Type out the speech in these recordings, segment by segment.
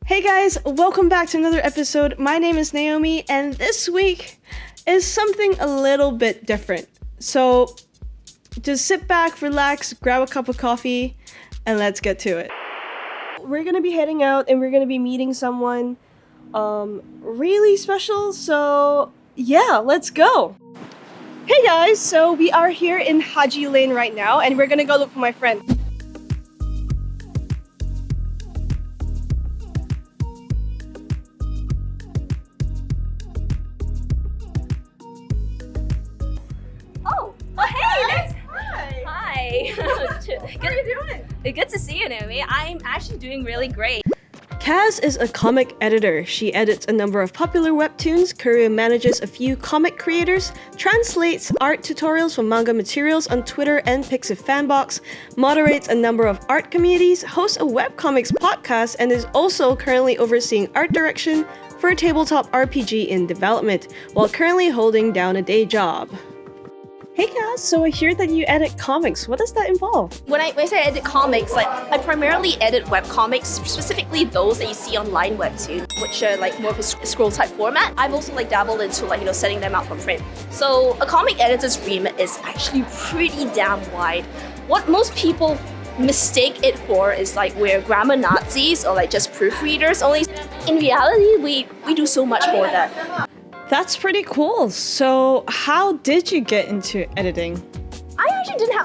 Hey guys, welcome back to another episode. My name is Naomi, and this week is something a little bit different. So just sit back, relax, grab a cup of coffee, and let's get to it. We're gonna be heading out and we're gonna be meeting someone really special, so yeah, let's go. Hey guys, so we are here in Haji Lane right now, and we're gonna go look for my friend. How are you doing? Good to see you, Naomi. I'm actually doing really great. Cazz is a comic editor. She edits a number of popular webtoons, career manages a few comic creators, translates art tutorials from manga materials on Twitter and Pixiv Fanbox, moderates a number of art communities, hosts a Webcomics Hubcast, and is also currently overseeing art direction for a tabletop RPG in development, while currently holding down a day job. Hey Cazz, so I hear that you edit comics. What does that involve? When I say I edit comics, I primarily edit webcomics, specifically those that you see online webtoon, which are more of a scroll type format. I've also dabbled into setting them out for print. So a comic editor's remit is actually pretty damn wide. What most people mistake it for is we're grammar Nazis or just proofreaders. Only in reality, we do so much more than that. That's pretty cool. So how did you get into editing?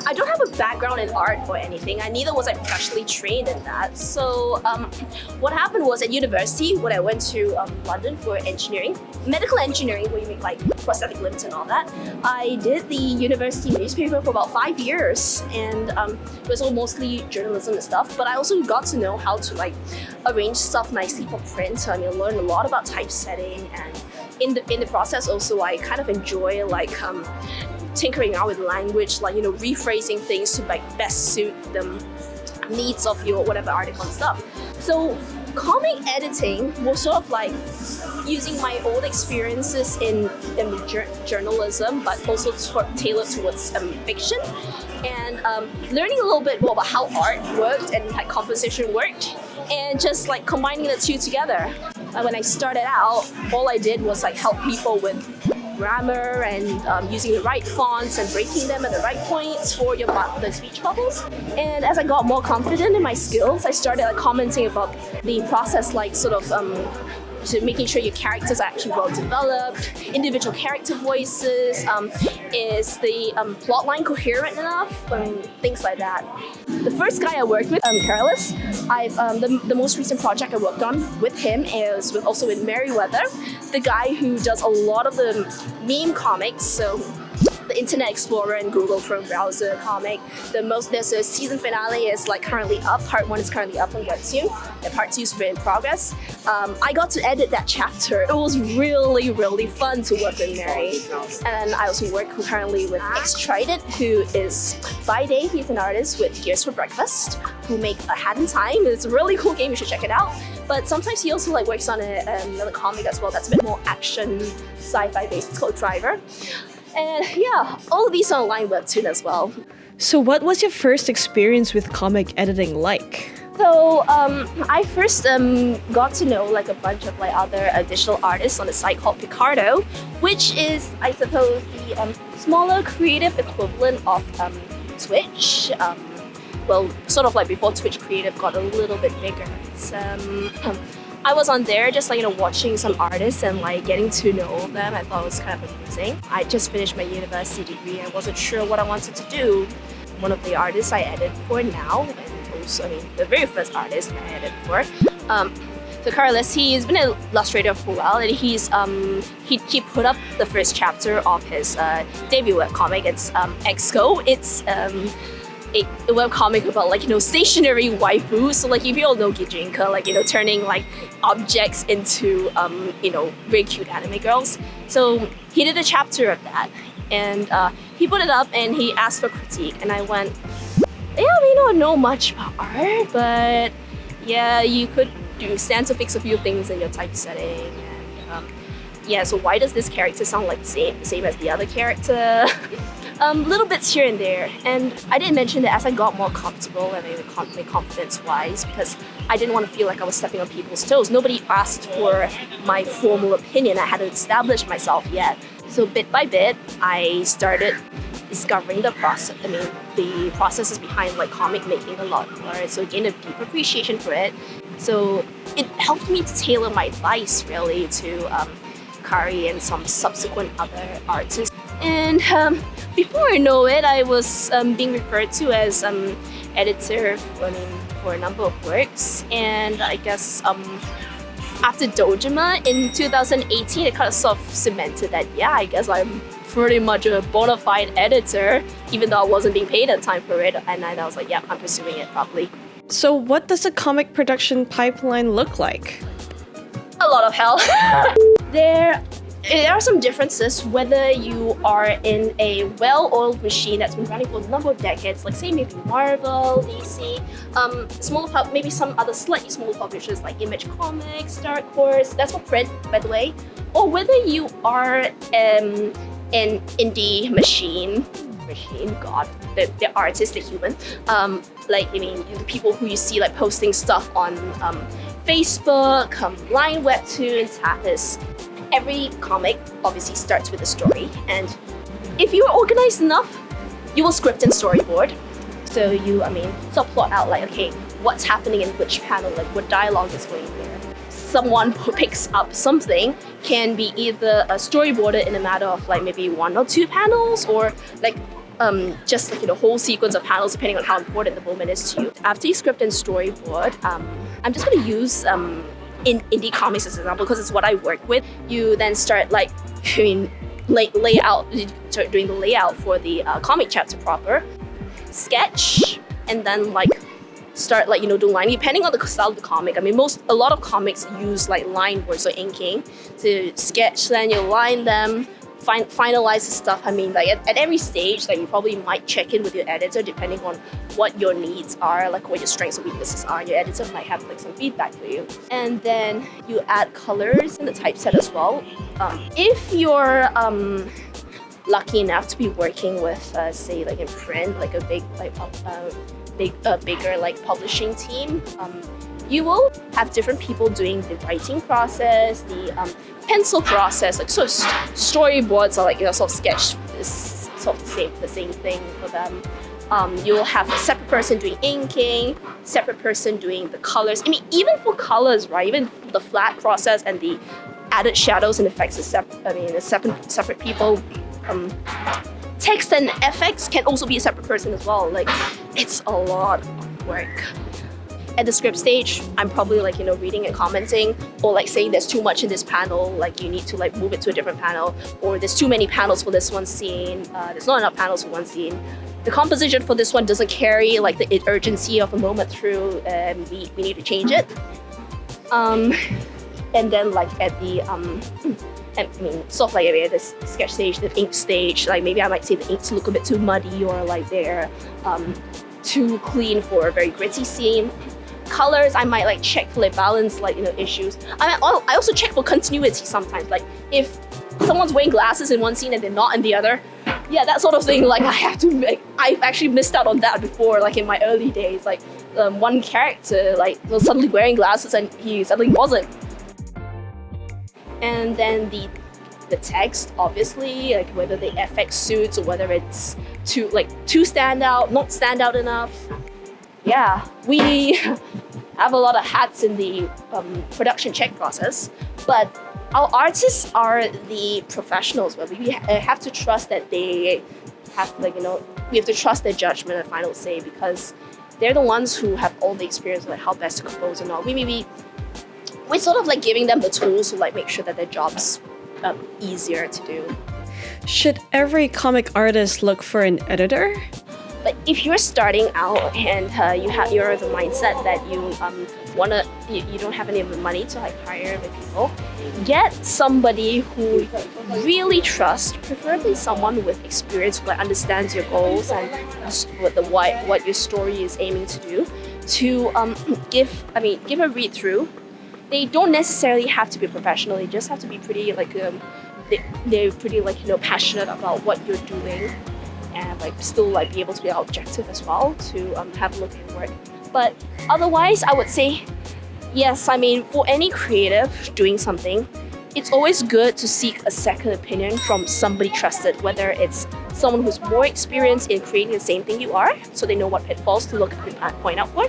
I don't have a background in art or anything. Neither was I professionally trained in that. So what happened was at university, when I went to London for engineering, medical engineering, where you make prosthetic limbs and all that, I did the university newspaper for about 5 years, and it was all mostly journalism and stuff. But I also got to know how to arrange stuff nicely for print. So learned a lot about typesetting, and in the process also I kind of enjoy tinkering around with language, rephrasing things to best suit the needs of your whatever article and stuff. So comic editing was sort of using my old experiences in journalism, but also tailored towards fiction, and learning a little bit more about how art worked and composition worked, and just combining the two together. When I started out, all I did was help people with grammar and using the right fonts and breaking them at the right points for the speech bubbles. And as I got more confident in my skills, I started commenting about the process, to making sure your characters are actually well developed, individual character voices, is the plot line coherent enough, things like that. The first guy I worked with, Carillus, the most recent project I worked on with him is also with Merryweather, the guy who does a lot of the meme comics, so the Internet Explorer and Google Chrome browser comic. There's a season finale is currently up. Part 1 is currently up on Webtoon, and Part 2 is in progress. I got to edit that chapter. It was really, really fun to work with Mary. And I also work currently with ExCo, who is by day, he's an artist with Gears for Breakfast, who make A Hat in Time. It's a really cool game, you should check it out. But sometimes he also works on another comic as well that's a bit more action, sci-fi based. It's called Driver. And yeah, all of these are online webtoon as well. So what was your first experience with comic editing like? So I first got to know a bunch of other digital artists on a site called Picardo, which is, I suppose, the smaller creative equivalent of Twitch. Sort of before Twitch Creative got a little bit bigger. I was on there just watching some artists and getting to know them. I thought it was kind of amusing. I just finished my university degree. I wasn't sure what I wanted to do. One of the artists I edit for now, and also the very first artist I edit for, so Carillus, he's been an illustrator for a while, and he put up the first chapter of his debut webcomic. It's ExCo. It's a webcomic about stationary waifu. So if you all know Gijinka, turning objects into very cute anime girls. So he did a chapter of that, and he put it up and he asked for critique, and I went, yeah, we don't know much about art, but yeah, you could stand to fix a few things in your typesetting, and yeah, so why does this character sound the same as the other character? Little bits here and there. And I didn't mention that as I got more comfortable and maybe confidence-wise, because I didn't want to feel like I was stepping on people's toes. Nobody asked for my formal opinion. I hadn't established myself yet. So bit by bit, I started discovering the process. The processes behind like comic making a lot more. So gained a deep appreciation for it. So it helped me to tailor my advice really to Kari and some subsequent other artists. And before I know it, I was being referred to as editor for a number of works. And I guess after Dojima in 2018, it kind of sort of cemented that, yeah, I guess I'm pretty much a bona fide editor, even though I wasn't being paid at the time for it. And I was like, yeah, I'm pursuing it properly. So what does a comic production pipeline look like? A lot of hell. There are some differences whether you are in a well-oiled machine that's been running for a number of decades, like say maybe Marvel, DC, maybe some other slightly smaller publishers like Image Comics, Dark Horse, that's for print, by the way, or whether you are an indie machine, God, the artist, the human, the people who you see like posting stuff on Facebook, Line Webtoon, Tapas. Every comic obviously starts with a story, and if you're organized enough, you will script and storyboard. So you, sort of plot out like, okay, what's happening in which panel, like what dialogue is going there. Someone who picks up something can be either storyboarded in a matter of like maybe 1 or 2 panels, or like just like a whole sequence of panels depending on how important the moment is to you. After you script and storyboard, I'm just going to use in indie comics as an example because it's what I work with. You then start doing the layout for the comic chapter proper, sketch, and then start doing line depending on the style of the comic. A lot of comics use like line words or inking to sketch, then you line them, finalize the stuff. At every stage, you probably might check in with your editor depending on what your needs are, like what your strengths and weaknesses are. Your editor might have some feedback for you. And then you add colors in the typeset as well. If you're lucky enough to be working with, say, in print, a bigger publishing team, you will have different people doing the writing process, the pencil process, sort of storyboards are sort of sketch is sort of the same thing for them. You'll have a separate person doing inking, separate person doing the colors. Even for colors, right? Even the flat process and the added shadows and effects is separate people. Text and FX can also be a separate person as well. It's a lot of work. At the script stage, I'm probably reading and commenting, or saying there's too much in this panel, you need to move it to a different panel, or there's too many panels for this one scene, there's not enough panels for one scene. The composition for this one doesn't carry the urgency of a moment through, we need to change it. And then at the at this sketch stage, the ink stage, maybe I might say the inks look a bit too muddy, or they're too clean for a very gritty scene. Colors, I might check for balance, issues. I also check for continuity sometimes. If someone's wearing glasses in one scene and they're not in the other, yeah, that sort of thing. I've actually missed out on that before. In my early days, one character was suddenly wearing glasses and he suddenly wasn't. And then the text, obviously, whether the FX suits or whether it's too stand out, not stand out enough. Yeah, we have a lot of hats in the production check process, but our artists are the professionals. But we have to trust that they have, we have to trust their judgment and final say, because they're the ones who have all the experience of how best to compose and all. We're sort of giving them the tools to make sure that their job's easier to do. Should every comic artist look for an editor? But if you're starting out and you're the mindset that you don't have any of the money to hire the people, get somebody who really trusts, preferably someone with experience who understands your goals and what your story is aiming to do, to give a read through. They don't necessarily have to be professional. They just have to be pretty they're pretty passionate about what you're doing. and like still like be able to be objective as well to have a look at work. But otherwise, I would say yes. I mean, for any creative doing something, it's always good to seek a second opinion from somebody trusted, whether it's someone who's more experienced in creating the same thing you are, so they know what pitfalls to look and point out for,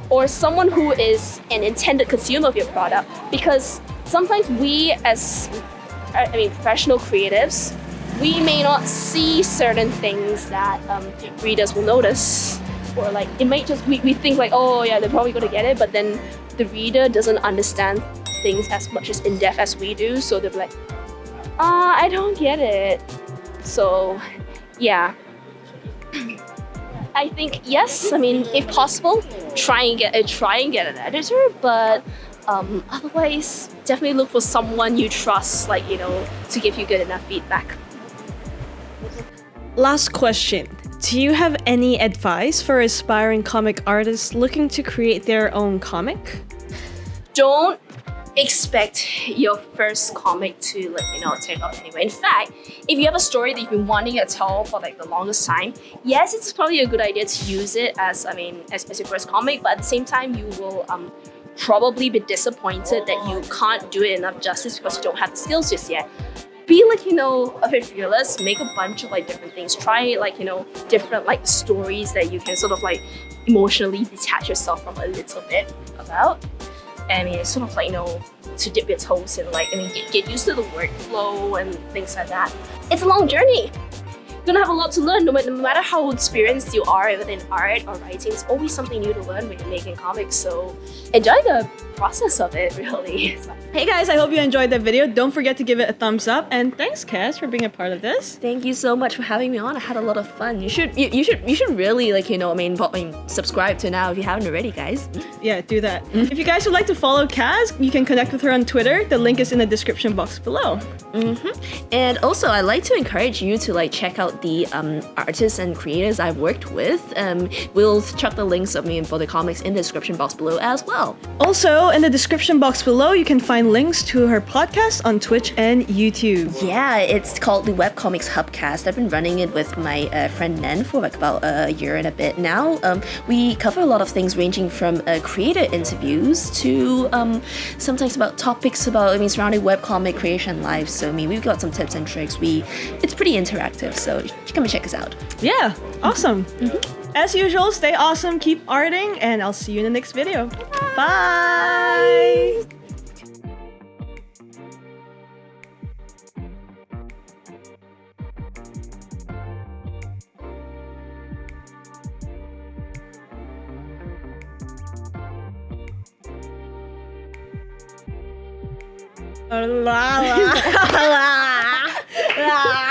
or someone who is an intended consumer of your product, because sometimes we as professional creatives, we may not see certain things that readers will notice, or like it might just we think like, oh yeah, they're probably gonna get it, but then the reader doesn't understand things as much as in depth as we do, so they're like, I don't get it. So yeah, I think yes. I mean, if possible, try and get an editor, but otherwise, definitely look for someone you trust, like to give you good enough feedback. Last question. Do you have any advice for aspiring comic artists looking to create their own comic? Don't expect your first comic to take off anyway. In fact, if you have a story that you've been wanting to tell for like the longest time, yes, it's probably a good idea to use it as your first comic, but at the same time you will probably be disappointed that you can't do it enough justice because you don't have the skills just yet. Be a bit fearless, make a bunch of like different things, try different like stories that you can sort of like emotionally detach yourself from a little bit about. I mean, it's sort of like, to dip your toes in, get used to the workflow and things like that. It's a long journey. You're gonna have a lot to learn, no matter how experienced you are within art or writing. It's always something new to learn when you're making comics, so enjoy the process of it, really. Hey guys, I hope you enjoyed the video. Don't forget to give it a thumbs up, and thanks Cazz for being a part of this. Thank you so much for having me on. I had a lot of fun. You should really subscribe to now if you haven't already, guys. Yeah, do that. If you guys would like to follow Cazz, you can connect with her on Twitter. The link is in the description box below. And also, I'd like to encourage you to check out the artists and creators I've worked with. We'll chuck the links of me and for the comics in the description box below as well. Also, in the description box below, you can find links to her podcast on Twitch and YouTube. Yeah, it's called the Webcomics Hubcast. I've been running it with my friend Nen for like about a year and a bit now. We cover a lot of things ranging from creator interviews to sometimes about topics surrounding webcomic creation life. So we've got some tips and tricks. It's pretty interactive, so come and check us out. Yeah, awesome. As usual, stay awesome, keep arting, and I'll see you in the next video. Bye! La la la la la.